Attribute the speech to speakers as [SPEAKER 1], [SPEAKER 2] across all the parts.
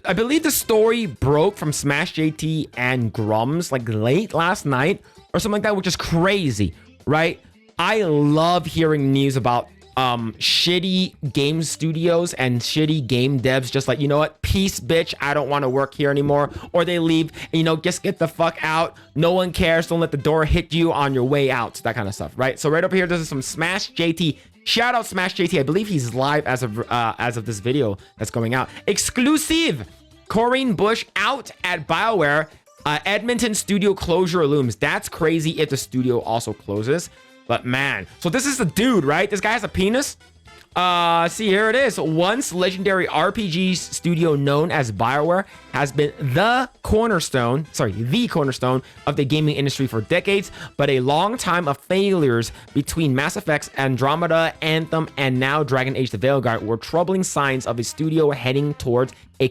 [SPEAKER 1] I believe the story broke from Smash JT and Grums like late last night or something like that, which is crazy, right? I love hearing news about shitty game studios and shitty game devs just like, you know what, peace, bitch, I don't want to work here anymore, or they leave and, you know, just get the fuck out, no one cares, don't let the door hit you on your way out, that kind of stuff, right? So right over here, this is some Smash JT. Shout out Smash JT. I believe he's live as of this video that's going out. Exclusive. Corinne Busche out at BioWare. Edmonton studio closure looms. That's crazy if the studio also closes. But man, so this is the dude, right? This guy has a penis. See, here it is. Once legendary RPG studio known as BioWare has been the cornerstone of the gaming industry for decades, but a long time of failures between Mass Effects, Andromeda, Anthem, and now Dragon Age the Veilguard were troubling signs of a studio heading towards a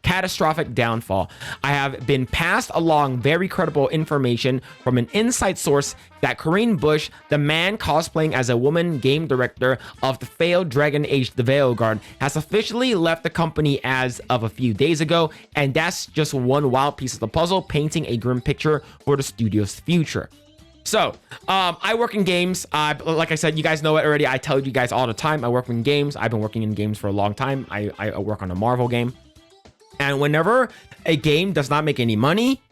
[SPEAKER 1] catastrophic downfall. I have been passed along very credible information from an inside source that Corinne Busche, the man cosplaying as a woman game director of the failed Dragon Age the Veilguard, has officially left the company as of a few days ago, and that's just one wild piece of the puzzle, painting a grim picture for the studio's future. So, I work in games. Like I said, you guys know it already. I tell you guys all the time, I work in games. I've been working in games for a long time. I work on a Marvel game. And whenever a game does not make any money,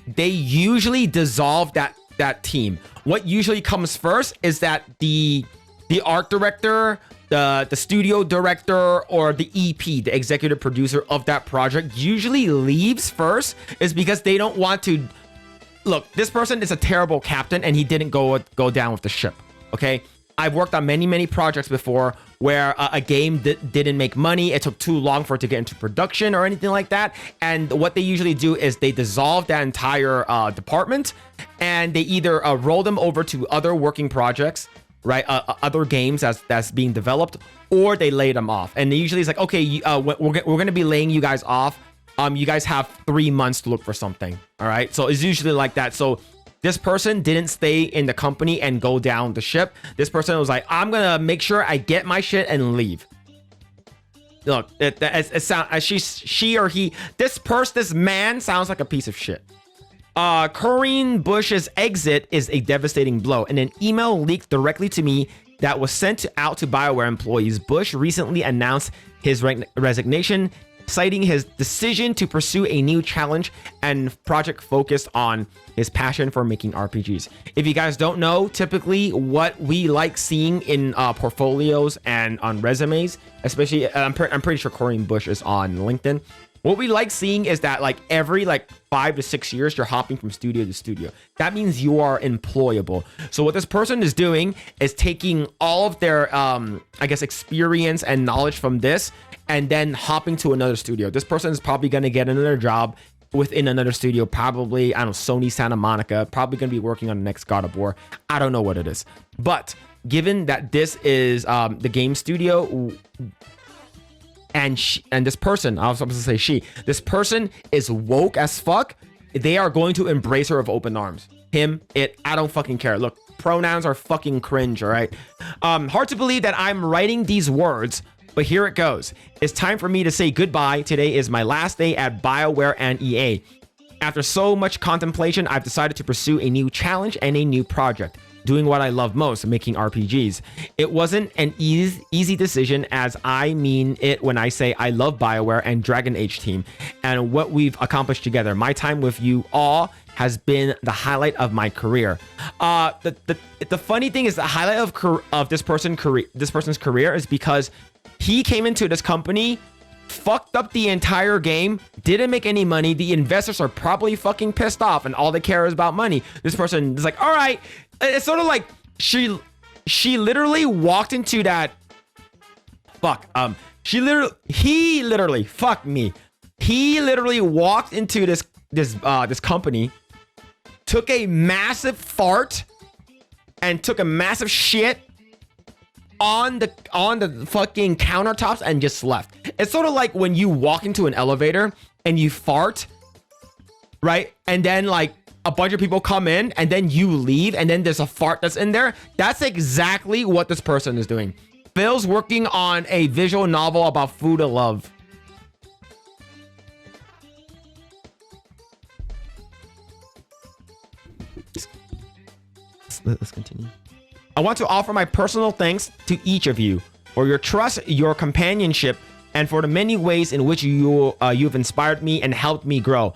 [SPEAKER 1] they usually dissolve that team. What usually comes first is that the art director, the studio director, or the EP, the executive producer of that project, usually leaves first, is because they don't want to. Look, this person is a terrible captain and he didn't go down with the ship, okay? I've worked on many projects before where a game didn't make money. It took too long for it to get into production or anything like that. And what they usually do is they dissolve that entire department, and they either roll them over to other working projects, right? Other games that's being developed, or they lay them off. And usually it's like, okay, we're going to be laying you guys off. You guys have 3 months to look for something. All right. So it's usually like that. So this person didn't stay in the company and go down the ship. This person was like, I'm going to make sure I get my shit and leave. Look, it sounds, she or he, this man sounds like a piece of shit. Corinne Busche's exit is a devastating blow. And an email leaked directly to me that was sent out to BioWare employees. Busche recently announced his resignation, citing his decision to pursue a new challenge and project focused on his passion for making RPGs. If you guys don't know, typically what we like seeing in portfolios and on resumes, especially, I'm pretty sure Corinne Busche is on LinkedIn. What we like seeing is that like every 5 to 6 years, you're hopping from studio to studio. That means you are employable. So what this person is doing is taking all of their, I guess, experience and knowledge from this and then hopping to another studio. This person is probably going to get another job within another studio, probably, I don't know, Sony Santa Monica, probably going to be working on the next God of War. I don't know what it is. But given that this is the game studio, and this person, I was supposed to say this person is woke as fuck, they are going to embrace her with open arms. Him, it, I don't fucking care. Look, pronouns are fucking cringe, all right? Hard to believe that I'm writing these words, but here it goes. It's time for me to say goodbye. Today is my last day at BioWare and EA. After so much contemplation, I've decided to pursue a new challenge and a new project, doing what I love most, making RPGs. It wasn't an easy decision, as I mean it when I say I love BioWare and Dragon Age team and what we've accomplished together. My time with you all has been the highlight of my career. The funny thing is the highlight of this person's career is because he came into this company, fucked up the entire game, didn't make any money. The investors are probably fucking pissed off and all they care is about money. This person is like, all right. It's sort of like she literally walked into that. He literally walked into this company, took a massive fart and took a massive shit on the fucking countertops and just left. It's sort of like when you walk into an elevator and you fart, right? And then like a bunch of people come in and then you leave and then there's a fart that's in there. That's exactly what this person is doing. Phil's working on a visual novel about food of love. let's continue. I want to offer my personal thanks to each of you for your trust, your companionship, and for the many ways in which you've inspired me and helped me grow.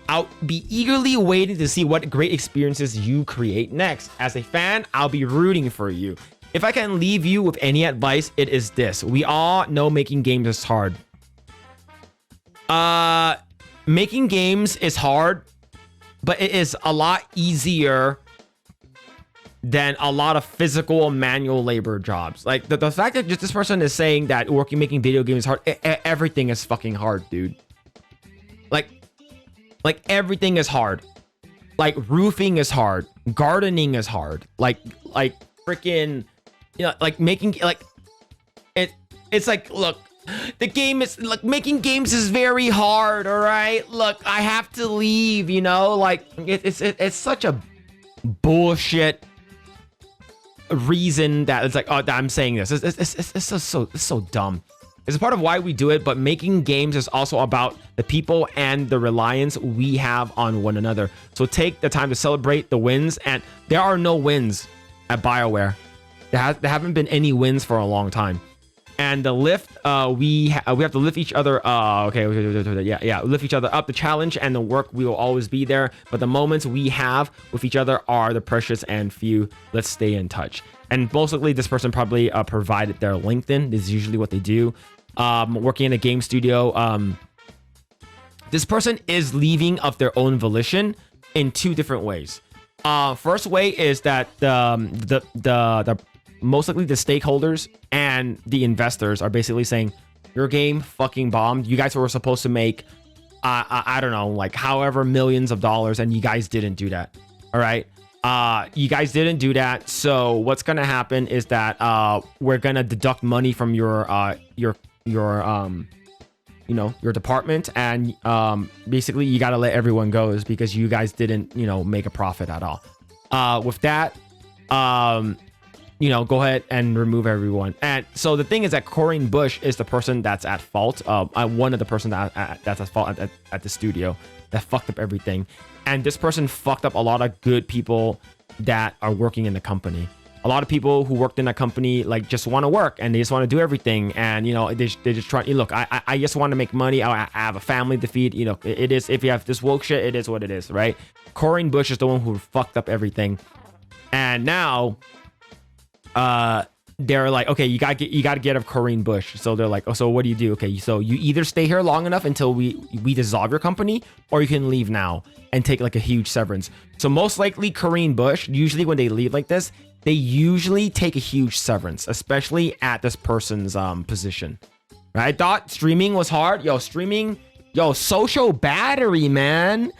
[SPEAKER 1] I'll be eagerly waiting to see what great experiences you create next. As a fan, I'll be rooting for you. If I can leave you with any advice, it is this. We all know making games is hard. Making games is hard, but it is a lot easier than a lot of physical manual labor jobs. Like the fact that just this person is saying that making video games is hard, everything is fucking hard, dude. Like everything is hard. Like roofing is hard. Gardening is hard. Like freaking, you know, like making, like it's like, look, the game is, like, making games is very hard. All right, look, I have to leave, you know, like it's such a bullshit reason that it's like, oh, I'm saying this. It's so dumb. It's a part of why we do it, but making games is also about the people and the reliance we have on one another. So take the time to celebrate the wins, and there are no wins at BioWare. There haven't been any wins for a long time. And the lift, we have to lift each other. Lift each other up. The challenge and the work, we will always be there. But the moments we have with each other are the precious and few. Let's stay in touch. And mostly, this person probably provided their LinkedIn. This is usually what they do. Working in a game studio. This person is leaving of their own volition in two different ways. First way is that the most likely the stakeholders and the investors are basically saying, your game fucking bombed. You guys were supposed to make, I don't know, like however millions of dollars, and you guys didn't do that. All right. You guys didn't do that. So what's going to happen is that we're going to deduct money from your department, and basically you got to let everyone go, is because you guys didn't, make a profit at all. With that, go ahead and remove everyone. And so the thing is that Corinne Busche is the person that's at fault. One of the person that's at fault at the studio that fucked up everything. And this person fucked up a lot of good people that are working in the company. A lot of people who worked in that company like just want to work, and they just want to do everything. And they just try. Look, I just want to make money. I have a family to feed. It is, if you have this woke shit, it is what it is, right? Corinne Busche is the one who fucked up everything, and now they're like, okay, you gotta get rid of Corinne Busche. So they're like, oh, so what do you do? Okay, so you either stay here long enough until we dissolve your company, or you can leave now and take like a huge severance. So most likely Corinne Busche, usually when they leave like this, they usually take a huge severance, especially at this person's position. Right? I thought streaming was hard. Social battery, man.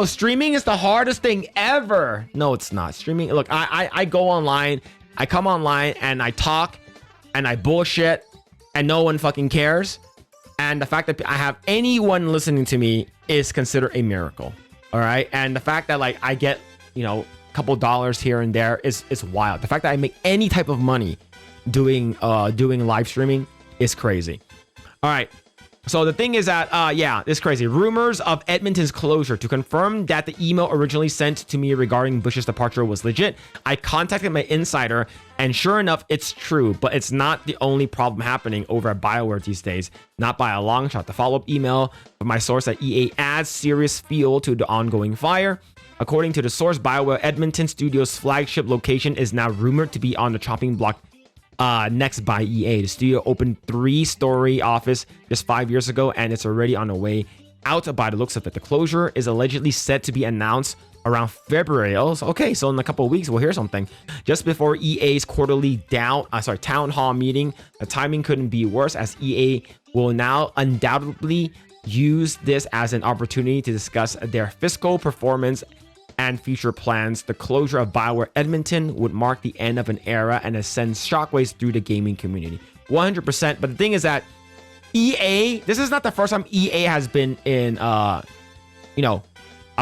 [SPEAKER 1] Streaming is the hardest thing ever. No, it's not. Streaming, look, I go online, I come online and I talk and I bullshit and no one fucking cares. And the fact that I have anyone listening to me is considered a miracle. All right. And the fact that like I get, a couple dollars here and there is wild. The fact that I make any type of money doing live streaming is crazy. All right. So the thing is that, it's crazy. Rumors of Edmonton's closure. To confirm that the email originally sent to me regarding Bushe's departure was legit, I contacted my insider, and sure enough, it's true. But it's not the only problem happening over at BioWare these days. Not by a long shot. The follow-up email from my source at EA adds serious fuel to the ongoing fire. According to the source, BioWare Edmonton Studios' flagship location is now rumored to be on the chopping block next by EA. The studio opened 3-story office just 5 years ago, and it's already on the way out by the looks of it. The closure is allegedly set to be announced around February. Oh, okay, so in a couple of weeks we'll hear something. Just before EA's quarterly town hall meeting. The timing couldn't be worse, as EA will now undoubtedly use this as an opportunity to discuss their fiscal performance and future plans. The closure of BioWare Edmonton would mark the end of an era and has sent shockwaves through the gaming community. 100%. But the thing is that EA, this is not the first time EA has been in, a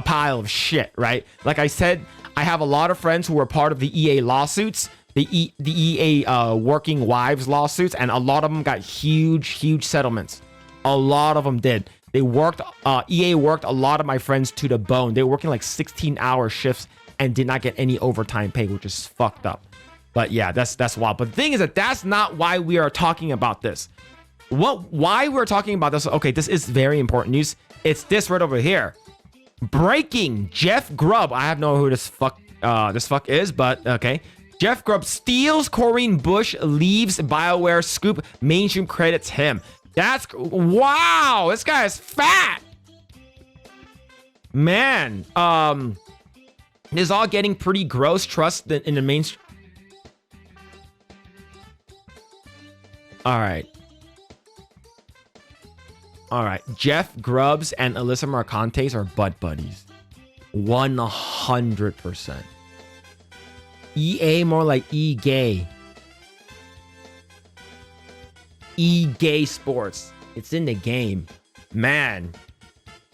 [SPEAKER 1] pile of shit, right? Like I said, I have a lot of friends who were part of the EA lawsuits, the EA working wives lawsuits, and a lot of them got huge settlements. A lot of them did. They worked, EA worked a lot of my friends to the bone. They were working like 16-hour shifts and did not get any overtime pay, which is fucked up. But yeah, that's wild. But the thing is that that's not why we are talking about this. Why we're talking about this? Okay, this is very important news. It's this right over here. Breaking: Jeff Grubb. I have no idea who this fuck is, but okay. Jeff Grubb steals Corinne Busche, leaves BioWare scoop. Mainstream credits him. That's wow. This guy is fat. Man, this is all getting pretty gross. Trust in the mainstream. All right. Jeff Grubbs and Alyssa Marcontes are butt buddies. 100%. EA more like E-gay. E-gay sports. It's in the game. Man.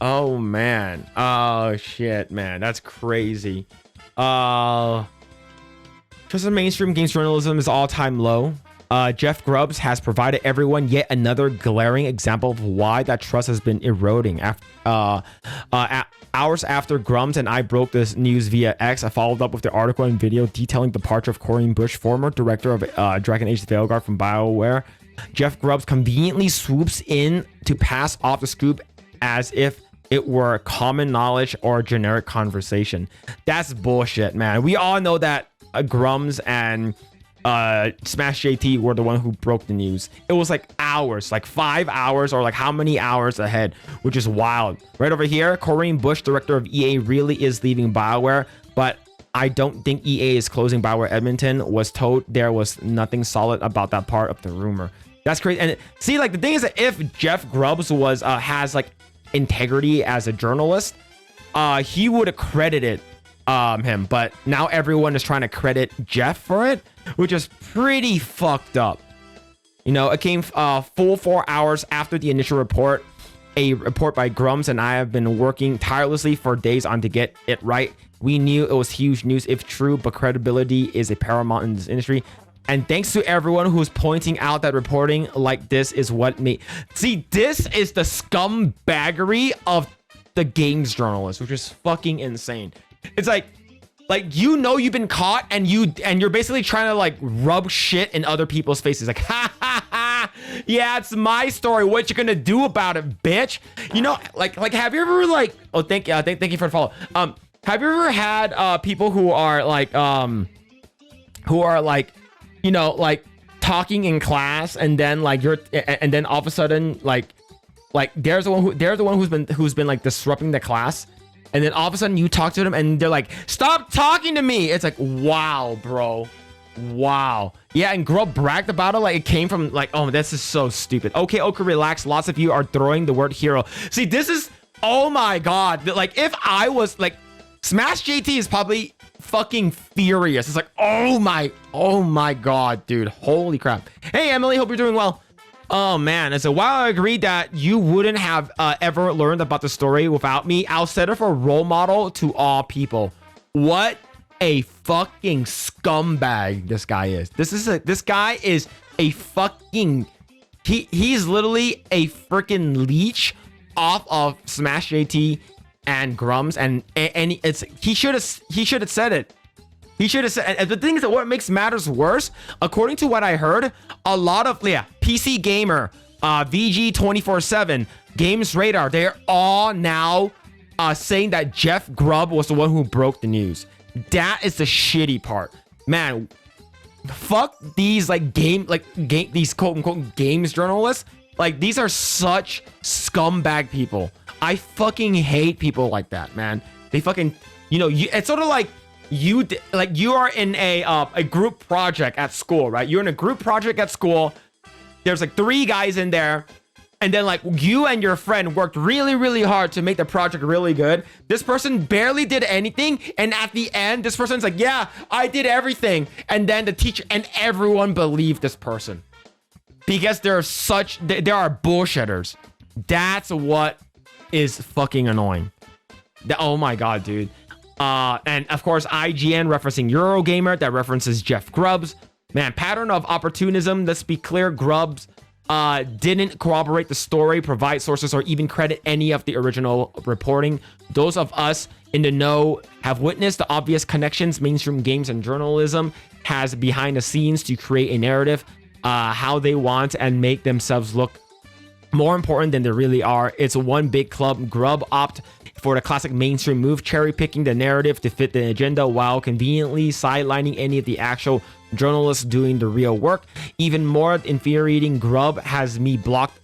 [SPEAKER 1] Oh, man. Oh, shit, man. That's crazy. Trust in mainstream games journalism is all-time low. Jeff Grubbs has provided everyone yet another glaring example of why that trust has been eroding. Hours after Grums and I broke this news via X, I followed up with the article and video detailing the departure of Corinne Busche, former director of Dragon Age Vielguard from BioWare. Jeff Grubbs conveniently swoops in to pass off the scoop as if it were common knowledge or generic conversation. That's bullshit, man. We all know that Grums and Smash JT were the one who broke the news. It was like hours, like 5 hours or like how many hours ahead, which is wild. Right over here, Corinne Busche, director of EA, really is leaving BioWare, but I don't think EA is closing BioWare Edmonton. Was told there was nothing solid about that part of the rumor. That's crazy. And see, like the thing is that if Jeff Grubbs was has like integrity as a journalist, he would have credited him, but now everyone is trying to credit Jeff for it, which is pretty fucked up. You know, it came full 4 hours after the initial report. A report by Grums and I have been working tirelessly for days on to get it right. We knew it was huge news if true, but credibility is a paramount in this industry. And thanks to everyone who's pointing out that reporting like this is what made... See, this is the scumbaggery of the games journalist, which is fucking insane. It's like you know you've been caught and you're basically trying to like rub shit in other people's faces. Like, ha ha ha, yeah, it's my story. What you gonna do about it, bitch? You know, like have you ever like? Oh, thank you for the follow. Have you ever had people who are like you know, like talking in class and then like and then all of a sudden like they're the one who's been like disrupting the class. And then all of a sudden you talk to them and they're like, stop talking to me. It's like, wow, bro. Wow. Yeah, and Grub bragged about it like it came from like, oh, this is so stupid. Okay, relax. Lots of you are throwing the word hero. See, this is, oh my God. Like if I was like, Smash JT is probably fucking furious. It's like, oh my God, dude. Holy crap. Hey, Emily, hope you're doing well. Oh man, and so while I agree that you wouldn't have ever learned about the story without me, I'll set her for a role model to all people. What a fucking scumbag this guy is. This guy is a fucking he's literally a freaking leech off of Smash JT and Grums, and it's he should have said it. He should have said, and the thing is that what makes matters worse, according to what I heard, a lot of, PC Gamer, VG247, Games Radar, they're all now saying that Jeff Grubb was the one who broke the news. That is the shitty part. Man, fuck these these quote unquote games journalists. Like, these are such scumbag people. I fucking hate people like that, man. They fucking, you know, it's sort of like, you are in a group project at school, right? You're in a group project at school. There's like 3 guys in there, and then like you and your friend worked really, really hard to make the project really good. This person barely did anything, and at the end, this person's like, yeah, I did everything. And then the teacher and everyone believed this person because they are bullshitters. That's what is fucking annoying. Oh my God, dude. And of course, IGN referencing Eurogamer that references Jeff Grubbs. Man, pattern of opportunism. Let's be clear, Grubbs didn't corroborate the story, provide sources, or even credit any of the original reporting. Those of us in the know have witnessed the obvious connections mainstream games and journalism has behind the scenes to create a narrative how they want and make themselves look more important than they really are. It's one big club. Grub opt for the classic mainstream move, cherry picking the narrative to fit the agenda while conveniently sidelining any of the actual journalists doing the real work. Even more infuriating, Grub has me blocked.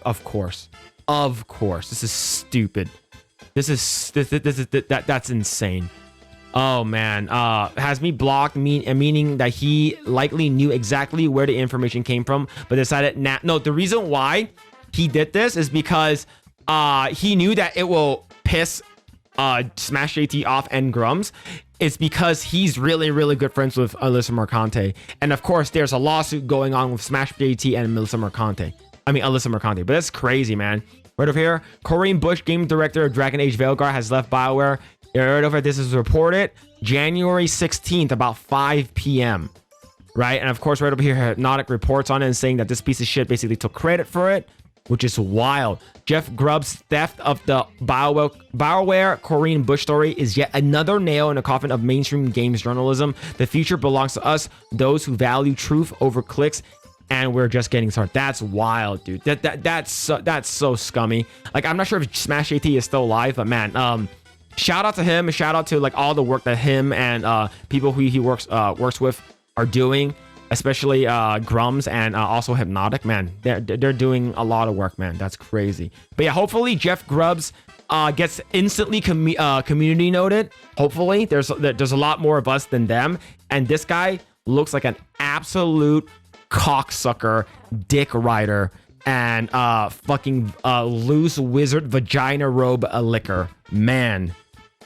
[SPEAKER 1] Of course, this is stupid. That's insane. Oh man, has me blocked, meaning that he likely knew exactly where the information came from, but decided no. The reason why he did this is because he knew that it will piss Smash JT off and Grums. It's because he's really, really good friends with Alyssa Mercante. And of course, there's a lawsuit going on with Smash JT and Alyssa Mercante. But that's crazy, man. Right over here, Corinne Busche, game director of Dragon Age Vielguard, has left BioWare. Right over here, this is reported January 16th, about 5 p.m. Right? And of course, right over here, Hypnotic reports on it and saying that this piece of shit basically took credit for it, which is wild. Jeff Grubb's theft of the BioWare Corinne Busche story is yet another nail in the coffin of mainstream games journalism. The future belongs to us, those who value truth over clicks, and we're just getting started. That's wild, dude. That's so scummy. Like, I'm not sure if Smash JT is still alive, but man, shout out to him. Shout out to like all the work that him and people who he works with are doing. Especially Grums and also Hypnotic, man. They're doing a lot of work, man. That's crazy. But yeah, hopefully Jeff Grubbs gets instantly community noted. Hopefully, there's a lot more of us than them. And this guy looks like an absolute cocksucker, dick rider, and fucking loose wizard vagina robe licker. Man.